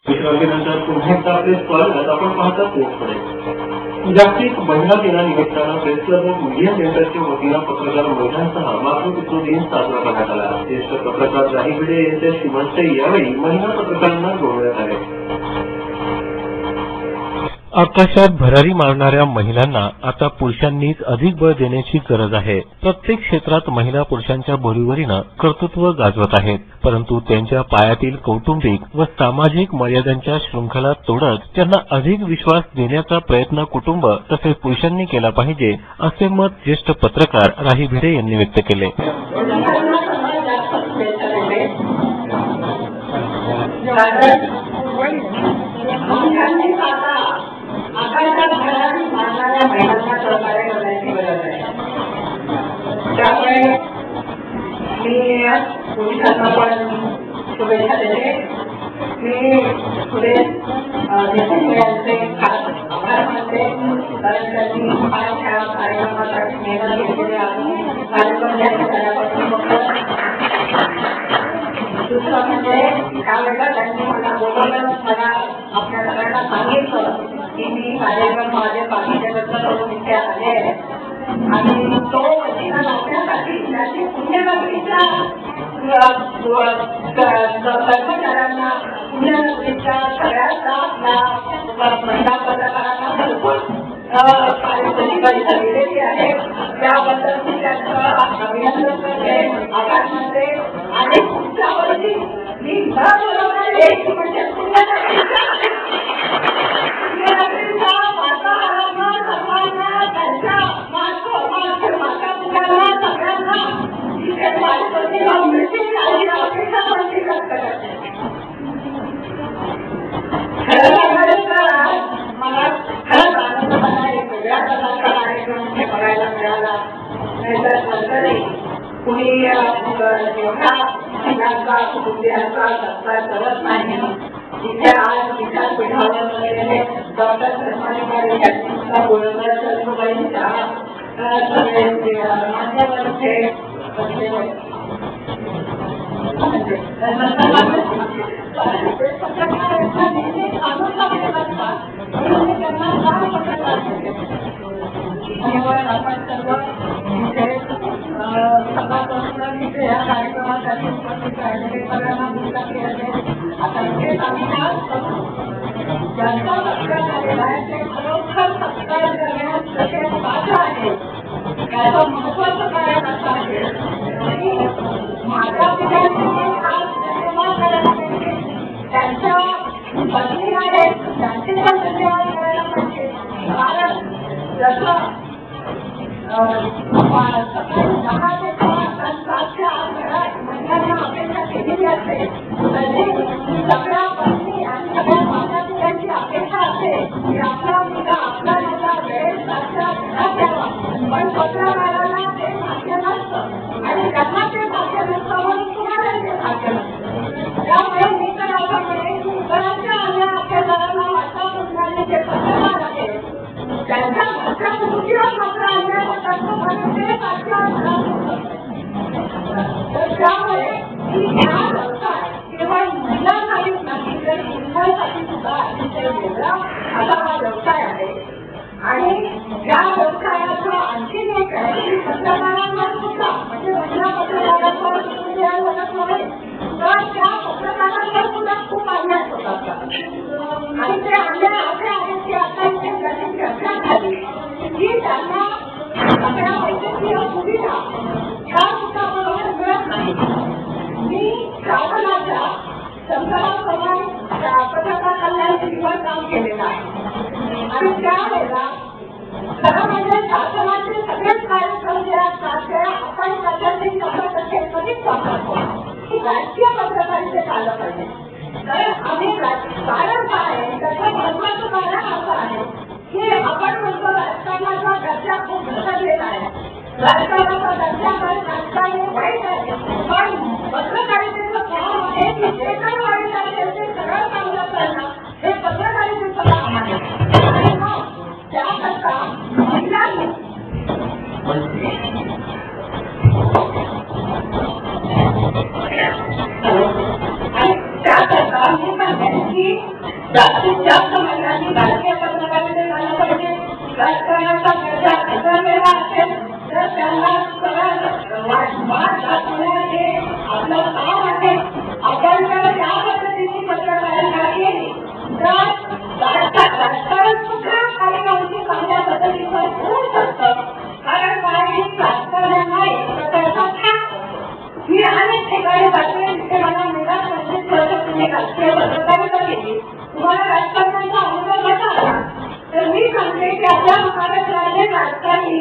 विश्रांतीनंतर पुन्हा एकदा आपले स्वागत. आपण पाहता पोस्टकडे. जागतिक महिला दिनानिमित्तानं प्रेस क्लब ऑफ मीडिया सेंटरच्या वतीनं पत्रकार महिलांसह मातृपितृ दिन साजरा करण्यात आला. ज्येष्ठ पत्रकार राही भिडे यांच्या शुभाशय यावेळी महिला पत्रकारांना गौरवण्यात आले. आकाशात भरारी मारणाऱ्या महिलांना आता पुरुषांनीच अधिक बळ देण्याची गरज आहे. प्रत्येक क्षेत्रात महिला पुरुषांच्या बरोबरीनं कर्तृत्व गाजवत आहेत, परंतु त्यांच्या पायातील कौटुंबिक व सामाजिक मर्यादांच्या शृंखला तोडत त्यांना अधिक विश्वास देण्याचा प्रयत्न कुटुंब तसेच पुरुषांनी केला पाहिजे, असे मत ज्येष्ठ पत्रकार राही भिडे यांनी व्यक्त केले. आकाशात भरारी मारणाऱ्या महिलांना सहकार्य करण्याची गरज आहे. त्यामुळे मी पोलिसांना पण शुभेच्छा देते. मी पुढे यांचे खास आभार मानते, कारण त्यांनी हा कार्यक्रमासाठी मेहनत घेतलेली आहे. कार्यक्रम त्यांनी करापासून दुसरं म्हणजे त्यावेळेला त्यांनी मला बोलवलं, मला आपल्या सगळ्यांना सांगितलं की मी कार्यक्रम माझ्या पाठीच्याबद्दल करून इथे आले आहे आणि तो वतीला लावण्यासाठी त्याची पुण्यनगरीच्या कर्मचाऱ्यांना, पुण्यनगरीच्या सगळ्या स्टाफला, महिला पत्रकारांना भरपूर कार्यक्रम दिलेली आहे. त्याबद्दल मी त्यांचं अभिनंदन करते, आभार मानते आणि पुढच्या वर्षी मी बोलवणार आहे म्हणजे पुण्यनगरीच्या वातावरणाला सर्वांना त्यांच्या माता पित्यांना सगळ्यांना इथे माझ्या मिळतील आणि अपेक्षा पण ती व्यक्त करते. खरं सांगायचं तर मला खरंच आनंद झाला. एक वेगळ्या प्रकारचा कार्यक्रम इथे बघायला मिळाला. नाहीतर नंतरही कुणी एवढा महिलांचा कुटुंबियांचा सत्कार करत नाही. इथे आज विचारपीठावर वगैरे डॉक्टर धर्माधिकारी यांचा बोलवणार सर्वबाईंच्या सगळे मान्यवर थे आपण सर्व इथे या कार्यक्रमासाठी उपस्थित राहिलेले सगळ्यांना मुलाखती आहे. आता इथे ज्यांचा सत्कार झालेला आहे ते खरोखर सत्कार करण्यास कसे पात्र आहे, त्याचं महत्वाचं कारण असं आहे की माझ्या पिढ्यांनी आज सिनेमा करायला पाहिजे, त्यांच्या पत्नी आहेत त्यांची पण धन्यवाद करायला पाहिजे. कारण जसं सकाळी 10 ते 7च्या आत घरात महिलांना अपेक्षा केलेली असते, तशी सगळ्या पत्नी आणि सगळ्या माता पित्यांची अपेक्षा असते की आपला मुलगा आपला मुलगा वेळेत घरात यावा. पण पत्रकारांना ते भाग्य नसतं आणि त्यांना ते भाग्य नसतं म्हणून तुम्हाला ते भाग्य नसतं. त्यामुळे मी तर असं म्हणेन की घराच्या आल्या आपल्या घराला वाटा म्हणणारे जे पत्रकार आहेत त्यांच्या घरच्या कुटुंबीवर मात्र अन्याय होतात म्हणून ते भाग्य असतात. तर त्यामुळे हा व्यवसाय केवळ महिलांसाठीच नाही तर पुरुषांसाठी सुद्धा अतिशय वेगळा असा हा व्यवसाय आहे. आणि या व्यवसायाचं आणखीन एक आहे की पत्रकारांवर सुद्धा म्हणजे महिला पत्रकारांवर नव्हे तर त्या पत्रकारांवर सुद्धा खूप अन्याय होत असतात. आणि ते अन्याय असे आहेत की आता इथे त्याची चर्चा झाली की त्यांना सगळ्या वैद्यकीय सुविधा ह्या सुद्धा बरोबर मिळत नाही. मी शासनाच्या संकल्पप्रमाणे पत्रकार कल्याण विभागात काम केलेलं आहे आणि त्यावेळेला खरं म्हणजे शासनाचे सगळेच कार्यक्रम जे असतात ते आपण त्याच्यातले 100% कधीच वापरतो की राजकीय पत्रकारितेत आलं पाहिजे. कारण आम्ही कारण काय आहे त्याचं महत्वाचं कारण असं आहे की आपण म्हणतो राजकारणाचा दर्जा खूप घसरलेला आहे, राजकारणाचा दर्जा राजकारण वाईट आहे, पण पत्रकारितेचं काम आहे की जे काही वाईट आहे ते सगळं चांगलं करणं हे पत्रकारितेचं काम आहे. आणि मग त्याकरता महिलांनी आणि त्याकरता मी म्हणते की की जास्तीत जास्त महिलांनी राजकीय पत्रकारितेत आलं पाहिजे. राजकारणाचा दर्जा घसरलेला असेल तर त्यांना सरळ वाट दाखवणे आपलं काम आहे. आपण जर या पद्धतीची पत्रकारिता केली तर राजकारण सुद्धा काही अंशी चांगल्या पद्धतीचं होऊ शकतं. कारण काही राजकारण्यांना एक प्रकारचा ठाक मी अनेक ठिकाणी जाते जिथे मला मेगा 25 वर्ष तुम्ही राजकीय पत्रकारिता केली, तुम्हाला राजकारणाचा अनुभव कसा आला? तर मी सांगते की आपल्या महाराष्ट्रातले राजकारणी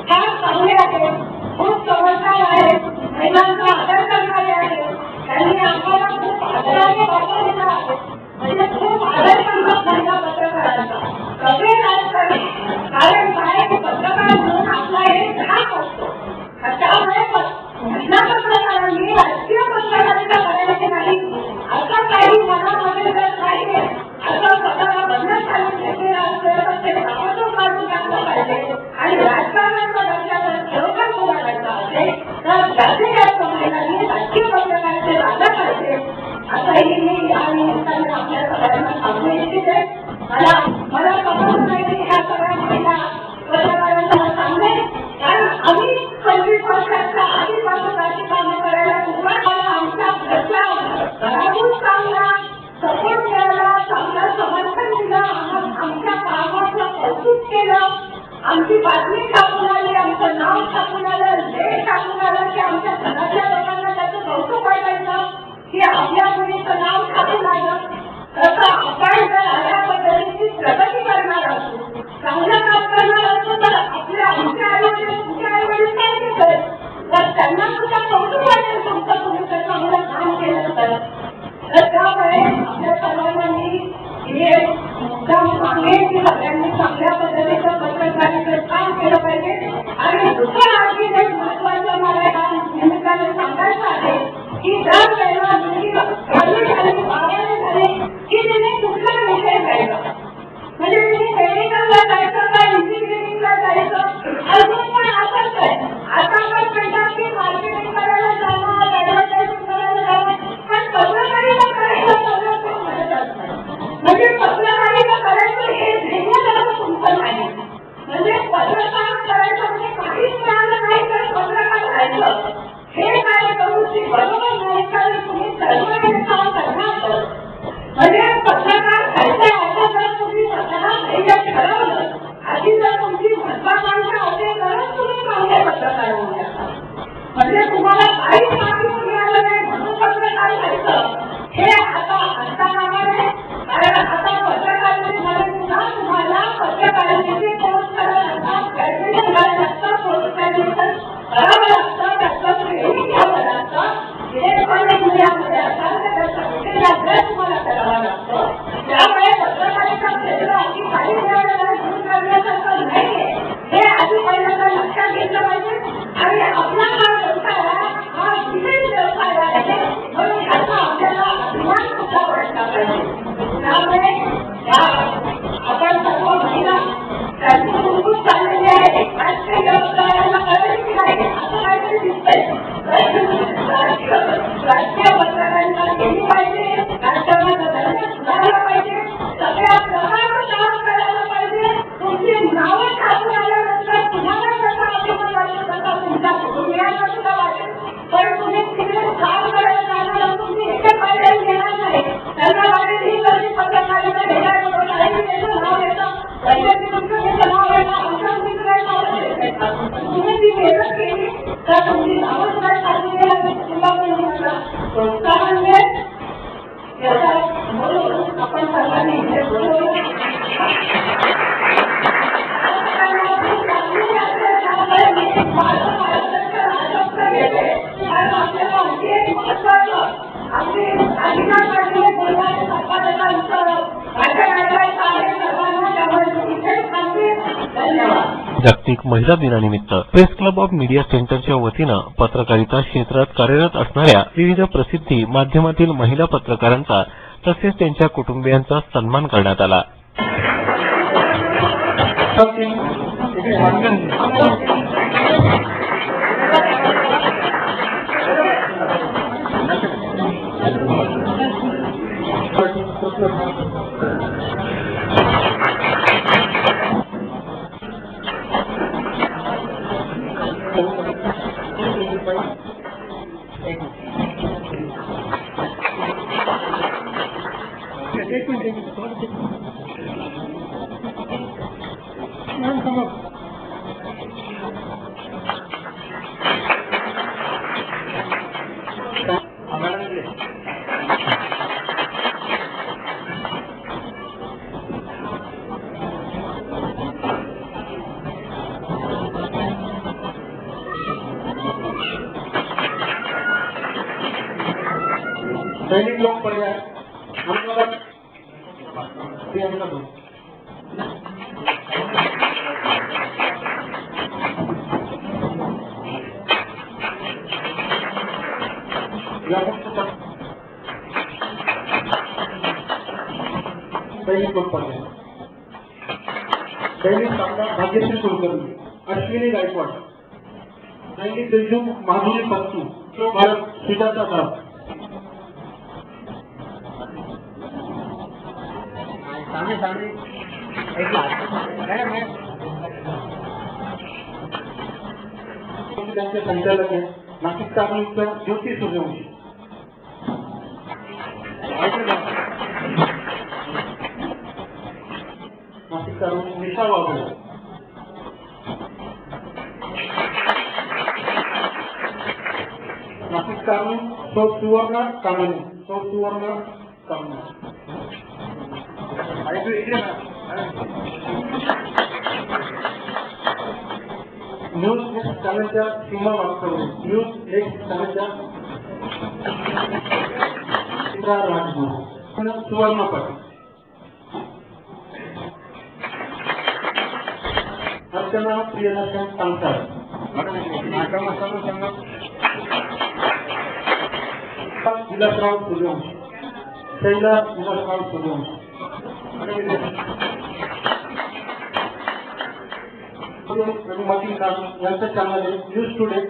फार चांगले आहेत, खूप समजदार आहेत, महिलांचा आदर करणारे आहेत. त्यांनी आम्हाला खूप आदराने वापरलेला आहे. म्हणजे खूप आदर करतात महिला पत्रकारांचा. सगळे राजकारणी कारण काय पत्रकार म्हणून आपला एक धाक असतो. त्यामुळे महिला पत्रकारांनी राजकीय पत्रकारिता करायची नाही असं काही मनामध्ये जर काही असं स्वतःला बंधन घालून घेतलेलं असेल तर ते ताबडतोब काढून टाकलं पाहिजे. आणि राजकारणाचा दर्जा जर खरोखर बोलायचा असेल तर जास्तीत जास्त महिलांनी राजकीय पत्रकारितेत आलं पाहिजे असंही मी या निमित्ताने आपल्या सगळ्यांना सांगू इच्छिते. मला समजून नाही ह्या सगळ्या महिला पत्रकारांना सांगणे कारण आम्ही 25 वर्षाच्या आधीपासून अशी कामं करायला सुरुवात झाला. आमच्या घरातून चांगला सपोर्ट मिळाला, चांगलं समर्थन दिलं, आमच्या कामाचं कौतुक केलं, आमची बातमी छापून आली, आमचं नाव छापून आलं, लेख छापून आलं की आमच्या घरातल्या लोकांना त्याचं कौतुक वाटायचं की आपल्या मुलीचं नाव छापून आलं. तसं आपण जर अशा पद्धतीची प्रगती करणार असू, चांगलं काम करणार असतो तर आपल्या आमच्या आईवडील तुमच्या आईवडील काय केलं तर त्यांना सुद्धा कौतुक वाटेल तुमचं, तुम्ही जर चांगलं काम केलं तर. त्यामुळे आपल्या सर्वांना मी हे मुद्दाम सांगेन की सगळ्यांनी चांगल्या पद्धतीचं पत्रकारितेत काम केलं पाहिजे. आणि दुसरं आणखी एक महत्वाचं मला या निमित्ताने सांगायचं आहे की दर वेळेला मुलगी झाली 12वी झाली की तिने कुठला विषय घ्यायचा. म्हणजे तिने मेडिकलला जायचं का इंजिनिअरिंगला जायचं अजून पण असंच आहे. आता आपण म्हणतात की मार्केटिंग करायला जाणं, ऍडव्हर्टायझिंग करायला जाणं, पण पत्रकारिता करायचं सगळं म्हणत असतं. म्हणजे पत्रकारिता करायचं हे ध्येय तुमचं नाही. म्हणजे पत्रकार करायचं म्हणजे काहीच मिळालं नाही तर पत्रकार राहायचं हे काय करूची बरोबर नाही. कारण तुम्ही सर्व काम करणार म्हणजे पत्रकार खायचं असं जर तुम्ही स्वतः ठरवलं आधी जर तुमची महत्वाकांक्षा असेल तरच तुम्ही चांगले पत्रकार होऊ शकता. म्हणजे तुम्हाला काहीच माहिती मिळालं नाही म्हणून पत्रकार व्हायचं हे आता नावाने. कारण आता पत्रकारितेमध्ये पुन्हा तुम्हाला पत्रकारितेचे कोर्स करायला लागतात, ग्रॅज्युएशन करायला लागतं, पोस्ट ग्रॅज्युएशन करावं लागतं, त्याचं ट्रेनिंग घ्यावं लागतं. इलेक्ट्रॉनिक मीडियामध्ये असाल तर त्याचा अभ्यास तुम्हाला करावा लागतो. त्यामुळे पत्रकारिता क्षेत्र अशी काही वेळेला सुरू करण्यासारखं नाहीये हे आधी पहिल्यांदा लक्षात घेतलं पाहिजे. आणि आपला हा व्यवसाय हा विशेष व्यवसाय आहे म्हणून याचा आपल्याला अभिमान सुद्धा वाटला पाहिजे. त्यामुळे आपण सर्व महिला त्यांची सुरकुत चाललेली आहे. राजकीय व्यवसायाला कळेल की नाही असं काहीतरी दिसतंय. राजकीय पत्रकारिता केली पाहिजे, राजकारणाचा दर्जा सुधारला पाहिजे, सगळ्या प्रकारचं काम करायला पाहिजे. तुमची नावं छापून आल्यानंतर तुम्हाला त्याचा अभिमान वाटतो तसा तुमच्या कुटुंबियांना सुद्धा वाटेल. पण तुम्ही तिकडे काम करायला जाणार तुम्ही एके फायद्याने घेणार नाही. त्यांना वाटेल ही कशी पत्रकारिता घेणार म्हणून काही त्याचं नाव येतं, कधी तुमचं त्याचं नाव येतं, आमच्या मुलीचं नाव येतं. तुम्ही ती मेहनत केली तर तुमची नावं सुद्धा चांगली आहे. तुला पण मला प्रोत्साहन मिळेल. याचा म्हणून आपण सर्वांनी इथे बोलवलं. कारण आपल्याला आणखी एक महत्वाचं आपली अधिकारांकडे बोलणारे संपादकांचं राजकारणाचं आहे. सर्वांना त्यामुळे इथे थांबते. धन्यवाद. जागतिक महिला दिनानिमित्त प्रेस क्लब ऑफ मीडिया सेंटरच्या वतीनं पत्रकारिता क्षेत्रात कार्यरत असणाऱ्या विविध प्रसिद्धी माध्यमातील महिला पत्रकारांचा तसेच त्यांच्या कुटुंबियांचा सन्मान करण्यात आला. सैनिक लोग पड़ गए हम लोग सैनिक लोग पड़ गए। सैनिक सम्राट भाग्यश्री कुलकर्णी, अश्विनी गायकवाड, सैनिक देशमुख माधुरी पत्तू, भारत सुजाता दास, सामने त्यांचे संचालक आहे नाशिक तालुका ज्योती सूर्यवंशी, नाशिक तालुका निशा वाघळे, नाशिक तालुका सुवर्ण कामणे न्यूज नेक्स्ट चॅनलच्या सीमा वास्तवणे, न्यूज नेक्स्ट चॅनलच्या राजगुरू, सुवर्ण पाटील, अर्चना प्रियदर्शन सांगतात, विलासराव सूर्यवंशी, शैला विलासराव सूर्यवंशी, यांचं चॅनल आहे न्यूज टुडे.